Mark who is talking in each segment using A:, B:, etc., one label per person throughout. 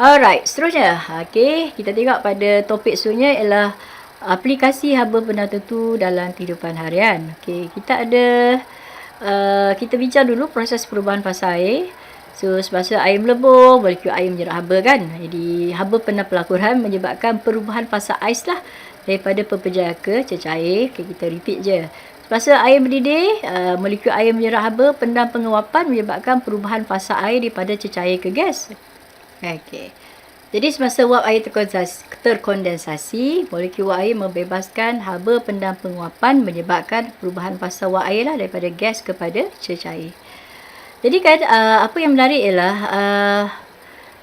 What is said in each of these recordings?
A: Alright, seterusnya. Okey, kita tengok pada topik seterusnya ialah aplikasi haba benda tertentu dalam kehidupan harian. Okey, kita ada kita bincang dulu proses perubahan fasa air. So, semasa air melebur, molekul air menyerap haba kan. Jadi, haba pernah pelakuran menyebabkan perubahan fasa ais lah daripada pepejal ke cecair. Okay, kita repeat je. Semasa air mendidih, molekul air menyerap haba, pendam penguapan menyebabkan perubahan fasa air daripada cecair ke gas. Okey. Jadi semasa wap air terkondensasi, molekul wap air membebaskan haba pendam penguapan menyebabkan perubahan fasa wap air lah daripada gas kepada cecair. Jadi kan apa yang menarik ialah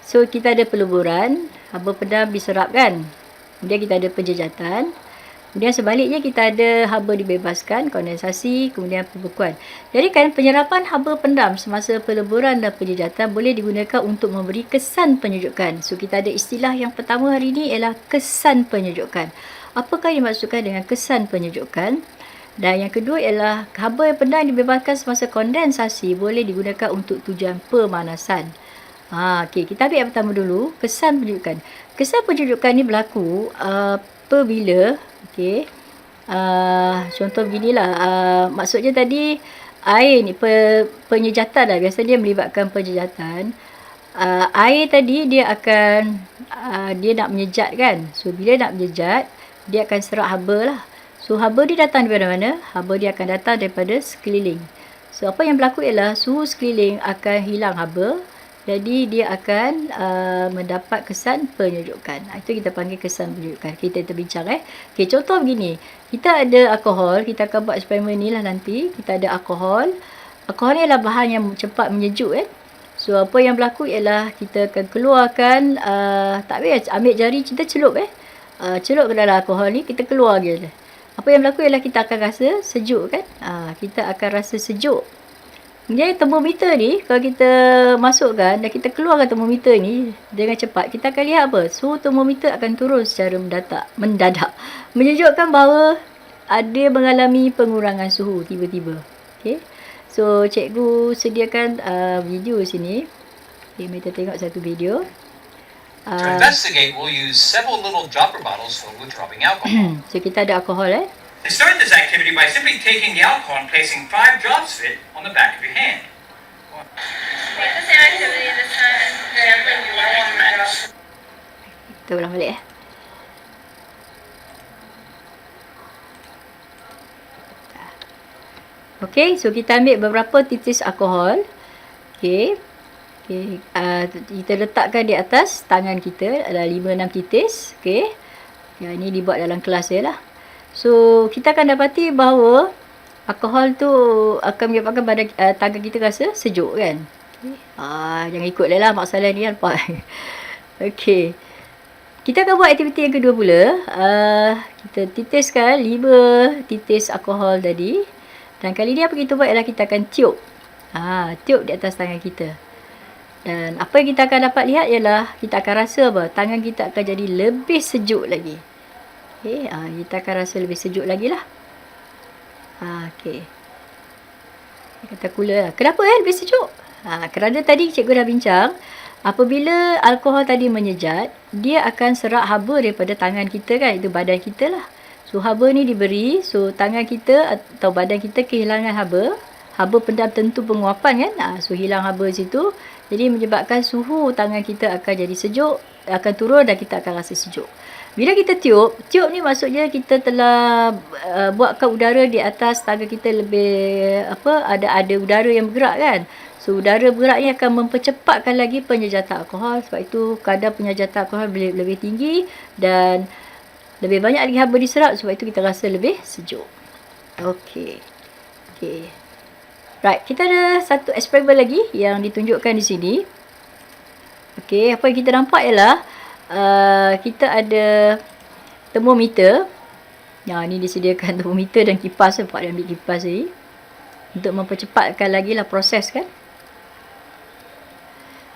A: so kita ada peleburan, haba pendam diserap kan. Kemudian kita ada penjejatan. Kemudian sebaliknya kita ada haba dibebaskan, kondensasi, kemudian pembekuan. Jadi kan penyerapan haba pendam semasa peleburan dan penjejatan boleh digunakan untuk memberi kesan penyejukan. So kita ada istilah yang pertama hari ini ialah kesan penyejukan. Apakah yang dimaksudkan dengan kesan penyejukan? Dan yang kedua ialah haba yang pendam dibebaskan semasa kondensasi boleh digunakan untuk tujuan pemanasan. Okey, kita ambil yang pertama dulu, kesan penyejukan. Kesan penyejukan ni berlaku apabila contoh beginilah, maksudnya tadi air ni penyejatan lah, biasanya dia melibatkan penyejatan. Air tadi dia akan dia nak menyejat kan. So bila nak menyejat, dia akan serap haba lah. So haba dia datang daripada mana? Haba dia akan datang daripada sekeliling. So apa yang berlaku ialah suhu sekeliling akan hilang haba. Jadi dia akan mendapat kesan penyejukan. Itu kita panggil kesan penyejukan. Kita terbincang Okey, contoh begini. Kita ada alkohol, kita akan buat eksperimen ni lah nanti. Kita ada alkohol. Alkohol ni adalah bahan yang cepat menyejuk So apa yang berlaku ialah kita akan keluarkan tak payah ambil jari kita celup celup ke dalam alkohol ni, kita keluar je. Apa yang berlaku ialah kita akan rasa sejuk kan. Kita akan rasa sejuk. Jadi termometer ni kalau kita masukkan dan kita keluarkan termometer ni dengan cepat, kita akan lihat apa? Suhu termometer akan turun secara mendadak. Menunjukkan bahawa ada mengalami pengurangan suhu tiba-tiba. Okey. So cikgu sediakan video sini. Okay, kita tengok satu video.
B: To investigate, we'll use several little dropper bottles filled with dropping alcohol.
A: So kita ada alkohol
B: Start this activity by simply taking the alcohol and placing 5 drops of it on the back of your hand.
C: Make the same activity this time. Sampling you want 1 minute.
A: Kita ulang balik Okey, so kita ambil beberapa titis alkohol. Okey. Kita letakkan di atas tangan kita, ada 5-6 titis. Okey. Yang ini dibuat dalam kelas je lah. So, kita akan dapati bahawa alkohol tu akan menyebabkan badan tangan kita rasa sejuk kan. Okay. Jangan ikut lah masalah ni nampak. Okey. Kita akan buat aktiviti yang kedua pula. Kita titiskan 5 titis alkohol tadi. Dan kali ni apa kita buat ialah kita akan tiup. Tiup di atas tangan kita. Dan apa yang kita akan dapat lihat ialah kita akan rasa apa? Tangan kita akan jadi lebih sejuk lagi. Okey, kita akan rasa lebih sejuk lagi lah. Okey. Kata cooler lah. Kenapa lebih sejuk? Kerana tadi cikgu dah bincang, apabila alkohol tadi menyejat, dia akan serap haba daripada tangan kita kan, itu badan kita lah. So haba ni diberi, so tangan kita atau badan kita kehilangan haba. Haba pendam tentu penguapan kan. So hilang haba situ. Jadi menyebabkan suhu tangan kita akan jadi sejuk, akan turun dan kita akan rasa sejuk. Bila kita tiup ni maksudnya kita telah buatkan udara di atas tangan kita lebih ada udara yang bergerak kan. So udara bergerak ni akan mempercepatkan lagi penyejatan alkohol. Sebab itu kadar penyejatan alkohol lebih tinggi dan lebih banyak lagi haba diserap. Sebab itu kita rasa lebih sejuk. Okey. Right, kita ada satu eksperimen lagi yang ditunjukkan di sini. Okey, apa yang kita nampak ialah kita ada termometer. Ni disediakan termometer dan kipas. Nampak dia ambil kipas ni untuk mempercepatkan lagi lah proses kan.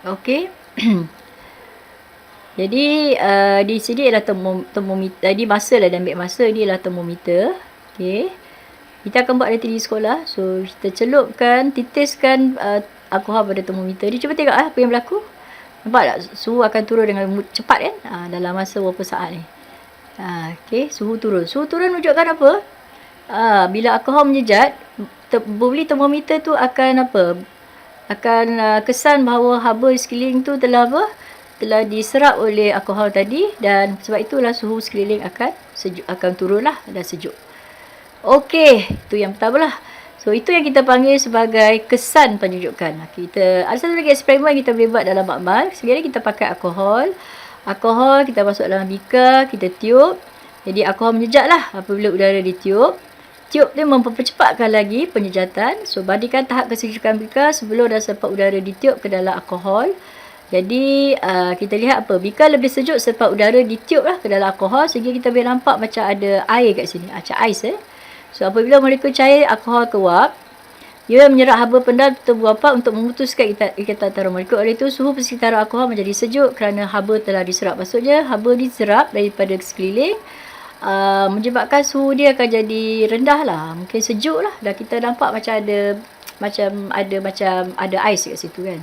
A: Okey. Jadi di sini ialah termometer. Jadi masa lah dia ambil masa ni ialah termometer. Okey. Kita akan buat nanti di sekolah. So kita celupkan, titiskan alkohol pada termometer ni. Cuba tengok apa yang berlaku. Nampak tak? Suhu akan turun dengan cepat kan? Dalam masa berapa saat ni. Okey, suhu turun. Suhu turun menunjukkan apa? Bila alkohol menyejat, buli termometer tu akan apa? Akan kesan bahawa haba di sekeliling tu telah apa? Telah diserap oleh alkohol tadi, dan sebab itulah suhu sekeliling akan sejuk, akan turunlah dan sejuk. Okey, itu yang pertama lah. So, itu yang kita panggil sebagai kesan penyejukan. Kita ada satu lagi eksperimen yang kita boleh buat dalam makmal. Sekali kita pakai alkohol. Alkohol kita masuk dalam beaker, kita tiup. Jadi alkohol menyejat lah apabila udara ditiup. Tiup dia mempercepatkan lagi penyejatan. So, bandingkan tahap kesejukan beaker sebelum dan selepas udara ditiup ke dalam alkohol. Jadi kita lihat apa, beaker lebih sejuk selepas udara ditiup lah ke dalam alkohol, sehingga kita boleh nampak macam ada air kat sini, macam ais. So, apabila molekul cair alkohol keluar, ia menyerap haba pendam tubuh apa untuk memutuskan ikatan antara molekul. Oleh itu, suhu persekitaran alkohol menjadi sejuk kerana haba telah diserap. Maksudnya, haba diserap daripada sekeliling, menyebabkan suhu dia akan jadi rendah lah. Mungkin sejuk lah. Dan kita nampak macam ada ais kat situ kan.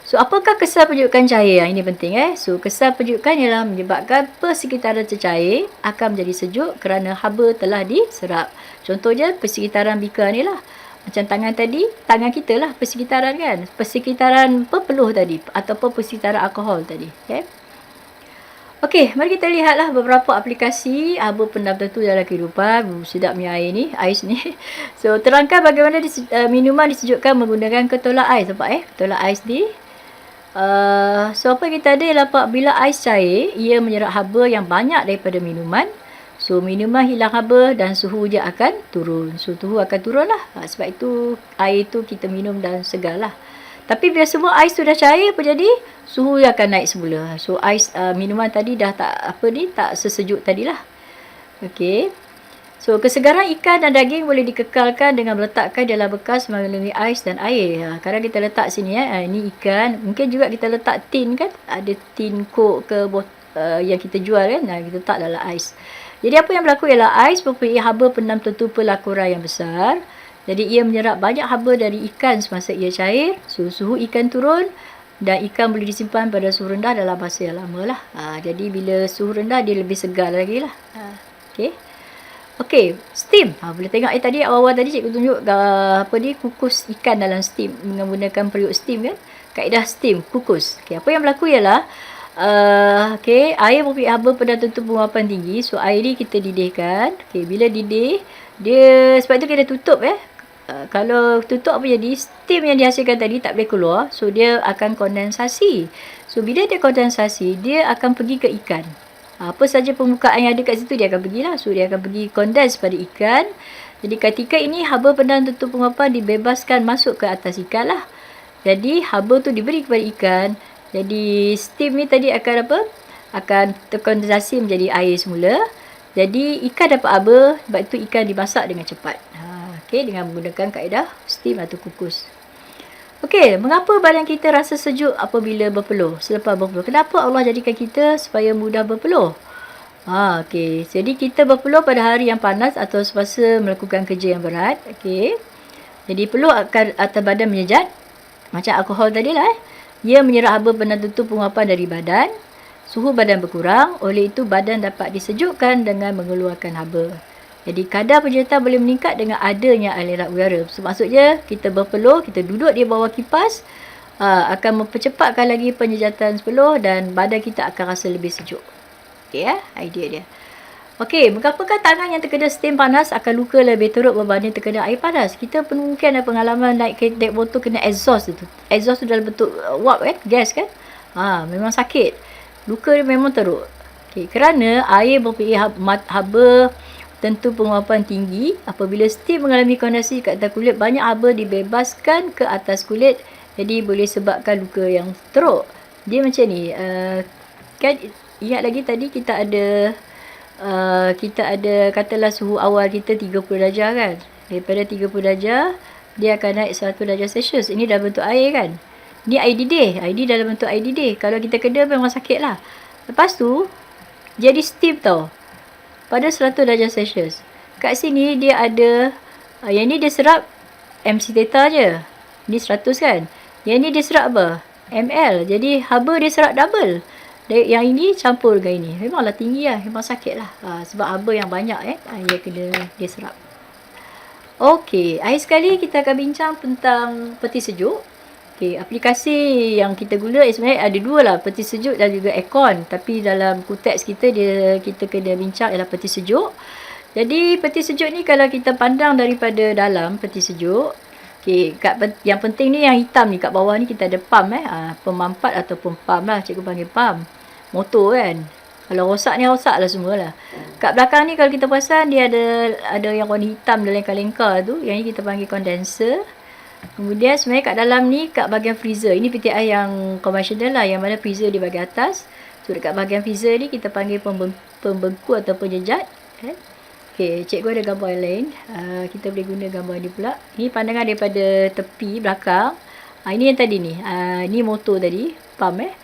A: So, apakah kesan penyejukan cair? Ini penting So, kesan penyejukan ialah menyebabkan persekitaran tercair akan menjadi sejuk kerana haba telah diserap. Contohnya, persekitaran beaker ni lah. Macam tangan tadi, tangan kita lah persekitaran kan. Persekitaran peluh tadi ataupun persekitaran alkohol tadi. Okey, mari kita lihatlah beberapa aplikasi haba pendam tertentu dalam kehidupan. Sedapnya air ni, ais ni. So, terangkan bagaimana minuman disejukkan menggunakan ketolak ais. Nampak ketolak ais ni. So, apa yang kita ada ialah bila ais cair, ia menyerap haba yang banyak daripada minuman. So, minuman hilang haba dan suhu dia akan turun. So, suhu akan turun lah. Sebab itu, air tu kita minum dan segar lah. Tapi bila semua ais tu dah cair, apa jadi? Suhu dia akan naik semula. So, ais minuman tadi dah tak sesejuk tadilah. Okey. So, kesegaran ikan dan daging boleh dikekalkan dengan meletakkan dalam bekas melalui ais dan air. Kadang kita letak sini ini ikan. Mungkin juga kita letak tin kan. Ada tin Coke ke yang kita jual kan. Kita letak dalam ais. Jadi apa yang berlaku ialah ais mempunyai haba pendam tentu pelakuran yang besar. Jadi ia menyerap banyak haba dari ikan semasa ia cair. So, suhu ikan turun dan ikan boleh disimpan pada suhu rendah dalam masa yang lama lah. Jadi bila suhu rendah dia lebih segar lagi lah. Okey, steam. Boleh tengok tadi awal-awal tadi cikgu tunjuk kukus ikan dalam steam menggunakan periuk steam kan. Kaedah steam, kukus. Okey, apa yang berlaku ialah air mempunyai haba pendam tentu penguapan tinggi. So, air ni kita didihkan. Okey, bila didih, dia sebab tu kita tutup kalau tutup apa jadi? Steam yang dihasilkan tadi tak boleh keluar. So, dia akan kondensasi. So, bila dia kondensasi, dia akan pergi ke ikan. Apa saja permukaan yang ada kat situ dia akan pergilah. So, dia akan pergi kondens pada ikan. Jadi, ketika ini haba pendam tentu penguapan dibebaskan masuk ke atas ikan lah. Jadi, haba tu diberi kepada ikan. Jadi, steam ni tadi akan apa? Akan terkondensasi menjadi air semula. Jadi, ikan dapat haba, sebab itu ikan dimasak dengan cepat. Dengan menggunakan kaedah steam atau kukus. Okey, mengapa badan kita rasa sejuk apabila berpeluh, selepas berpeluh? Kenapa Allah jadikan kita supaya mudah berpeluh? Okey, jadi kita berpeluh pada hari yang panas atau semasa melakukan kerja yang berat. Okey, jadi peluh akan atas badan menyejat, macam alkohol tadi lah. Ia menyerap haba pendam tentu penguapan dari badan. Suhu badan berkurang, oleh itu badan dapat disejukkan dengan mengeluarkan haba. Jadi, kadar penyejatan boleh meningkat dengan adanya aliran udara. So, maksudnya, kita berpeluh, kita duduk di bawah kipas, akan mempercepatkan lagi penyejatan peluh dan badan kita akan rasa lebih sejuk. Okey, idea dia. Okey, mengapakah tangan yang terkena steam panas akan luka lebih teruk berbanding terkena air panas? Kita mungkin ada pengalaman naik motor kena exhaust itu. Exhaust tu dalam bentuk wap gas kan? Memang sakit. Luka dia memang teruk. Okey, kerana air mempunyai haba tentu penguapan tinggi. Apabila steam mengalami kondensasi kat atas kulit, banyak haba dibebaskan ke atas kulit. Jadi boleh sebabkan luka yang teruk. Dia macam ni. Kan ingat lagi tadi kita ada katalah suhu awal kita 30 darjah kan. Daripada 30 darjah dia akan naik 100 darjah Celsius. Ini dalam bentuk air kan. Ni air didih. Air dalam bentuk air didih. Kalau kita kena memang sakit lah. Lepas tu jadi steam tau. Pada 100 darjah Celsius. Kat sini dia ada, yang ni dia serap MC theta je. Ni 100 kan. Yang ni dia serap apa? ml. Jadi haba dia serap double. Yang ini campur dengan ini. Memanglah tinggi lah. Memang sakit lah. Sebab haba yang banyak dia serap. Okey, akhir sekali kita akan bincang tentang peti sejuk. Okey, aplikasi yang kita guna sebenarnya ada dua lah, peti sejuk dan juga aircon. Tapi dalam konteks kita kena bincang ialah peti sejuk. Jadi peti sejuk ni kalau kita pandang daripada dalam peti sejuk, okey, yang penting ni yang hitam ni kat bawah ni kita ada pump pemampat ataupun pump lah, cikgu panggil pump. Motor kan. Kalau rosak ni rosak lah semualah. Kat belakang ni kalau kita perasan dia ada yang warna hitam dalam lengkar-lengkar tu, yang ni kita panggil condenser. Kemudian sebenarnya kat dalam ni kat bahagian freezer. Ini PTI yang konvensional lah, yang mana freezer di bahagian atas. So dekat bahagian freezer ni kita panggil pembengku atau penjejat. Okey, cikgu ada gambar yang lain. Kita boleh guna gambar ni pula. Ini pandangan daripada tepi belakang. Ini yang tadi ni. Ni motor tadi, pump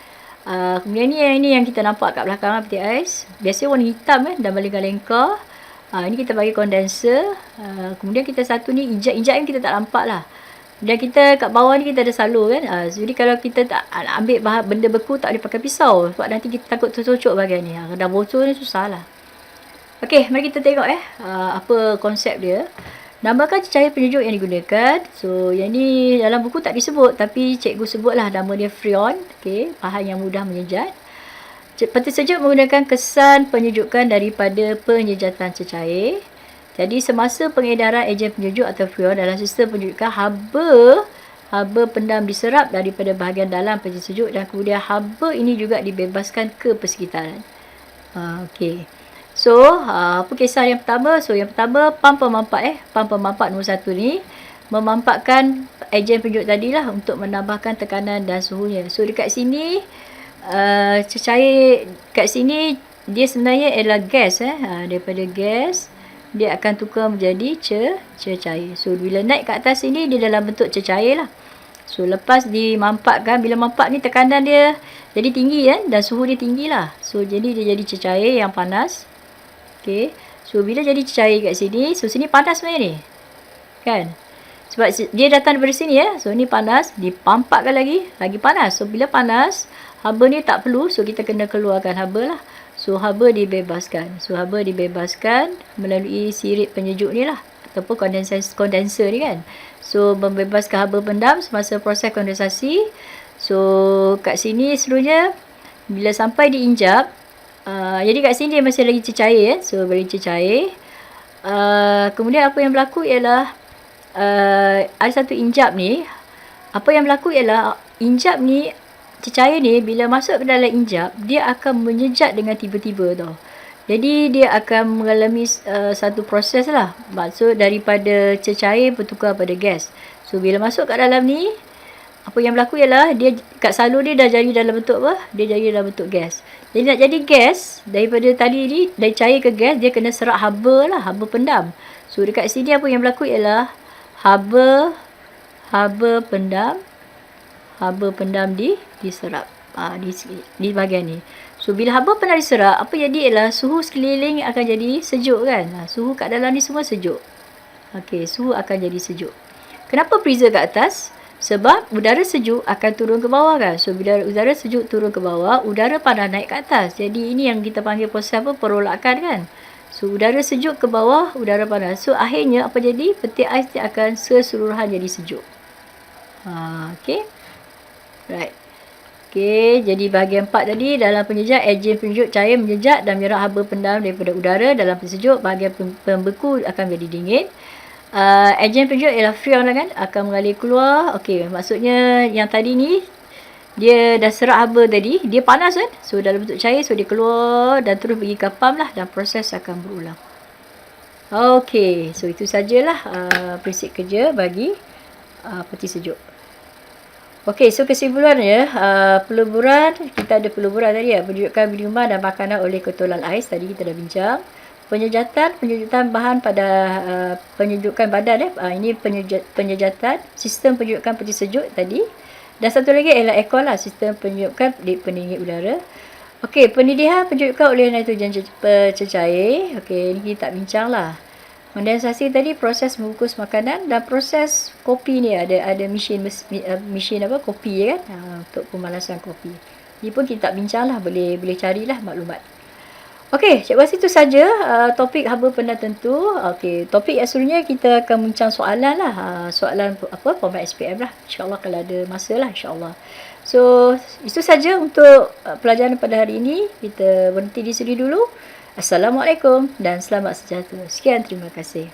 A: kemudian ni yang kita nampak kat belakang PTI. Biasanya warna hitam dan lengkar. Ini kita bagi kondenser. Kemudian kita satu ni injak ni kita tak nampak lah. Dan kita kat bawah ni kita ada salur kan. Jadi kalau kita tak ambil benda beku tak boleh pakai pisau. Sebab nanti kita takut tercocok bahagian ni. Dah bocor ni susah lah. Okey, mari kita tengok apa konsep dia. Namakan cecair penyejuk yang digunakan. So yang ni dalam buku tak disebut, tapi cikgu sebutlah nama dia Freon. Okey, bahan yang mudah menyejat. Peti sejuk menggunakan kesan penyejukan daripada penyejatan cecair. Jadi semasa pengedaran ejen penyejuk atau freon dalam sistem penyejukan, haba pendam diserap daripada bahagian dalam peti sejuk dan kemudian haba ini juga dibebaskan ke persekitaran. Okey. So, apa kisah yang pertama? So, yang pertama pump pemampat pump pemampat nombor 1 ni memampatkan ejen penyejuk tadilah untuk menambahkan tekanan dan suhunya. So, dekat sini cecair kat sini dia sebenarnya ialah gas daripada gas dia akan tukar menjadi cecair. So bila naik ke atas sini dia dalam bentuk cecair lah. So lepas dimampatkan, bila mampat ni tekanan dia jadi tinggi dan suhu dia tinggi lah. So jadi dia jadi cecair yang panas. Okey. So bila jadi cecair kat sini, so sini panas sebenarnya ni. Kan? Sebab dia datang daripada sini So ni panas, dipampatkan lagi panas. So bila panas, haba ni tak perlu, so kita kena keluarkan haba lah. So haba dibebaskan. So haba dibebaskan melalui sirip penyejuk ni lah, ataupun kondenser ni kan. So membebaskan haba pendam semasa proses kondensasi. So kat sini seluruhnya bila sampai diinjap, jadi kat sini dia masih lagi cecair So beri cecair. Kemudian apa yang berlaku ialah ada satu injap ni. Apa yang berlaku ialah injap ni, cecair ni bila masuk ke dalam injap, dia akan menyejat dengan tiba-tiba tau. Jadi dia akan mengalami satu proses lah. Maksud daripada cecair bertukar pada gas. So bila masuk kat dalam ni, apa yang berlaku ialah dia kat salur dia dah jadi dalam bentuk apa? Dia jadi dalam bentuk gas. Jadi nak jadi gas, daripada tadi ni dari cair ke gas, dia kena serap haba lah, haba pendam. So dekat sini apa yang berlaku ialah haba pendam diserap di bahagian ni. So bila haba pendam diserap, apa jadi ialah suhu sekeliling akan jadi sejuk kan. Suhu kat dalam ni semua sejuk. Okey, suhu akan jadi sejuk. Kenapa freezer kat atas? Sebab udara sejuk akan turun ke bawah kan. So bila udara sejuk turun ke bawah, udara panas naik ke atas. Jadi ini yang kita panggil proses perolakan kan. So udara sejuk ke bawah, udara panas. So akhirnya apa jadi? Peti ais dia akan keseluruhan jadi sejuk. Okey. Right. Okey, jadi bahagian 4 tadi dalam penyejat, ejen penyejuk cair menyejat dan menyerap haba pendam daripada udara dalam peti sejuk. Bahagian pembeku akan menjadi dingin. Ejen penyejuk ialah freon kan, akan mengalir keluar. Okey, maksudnya yang tadi ni dia dah serap haba tadi, dia panas kan. So dalam bentuk cair, so dia keluar dan terus pergi ke pump lah dan proses akan berulang. Okey, so itu sajalah prinsip kerja bagi peti sejuk. Okey, so kesimpulannya, peleburan, kita ada peleburan tadi penyejukan minuman dan makanan oleh ketulan ais, tadi kita dah bincang. Penyejutan bahan pada penyejukan badan ini penyejatan sistem penyejukan peti sejuk tadi. Dan satu lagi ialah aircon lah, sistem penyejukan pendingin udara. Okey, pendidikan penyejukan oleh nitrogen cecair. Okey, ini kita tak bincang lah. Kondensasi tadi proses membungkus makanan, dan proses kopi ni ada mesin kopi kan, untuk pemanasan kopi. Ini pun kita tak bincang lah, boleh carilah maklumat. Okey, cikgu rasa itu saja topik haba pernah tentu. Okey, topik yang seterusnya kita akan bincang soalan lah. Soalan format SPM lah. InsyaAllah kalau ada masa lah, insyaAllah. So, itu saja untuk pelajaran pada hari ini. Kita berhenti di sini dulu. Assalamualaikum dan selamat sejahtera. Sekian, terima kasih.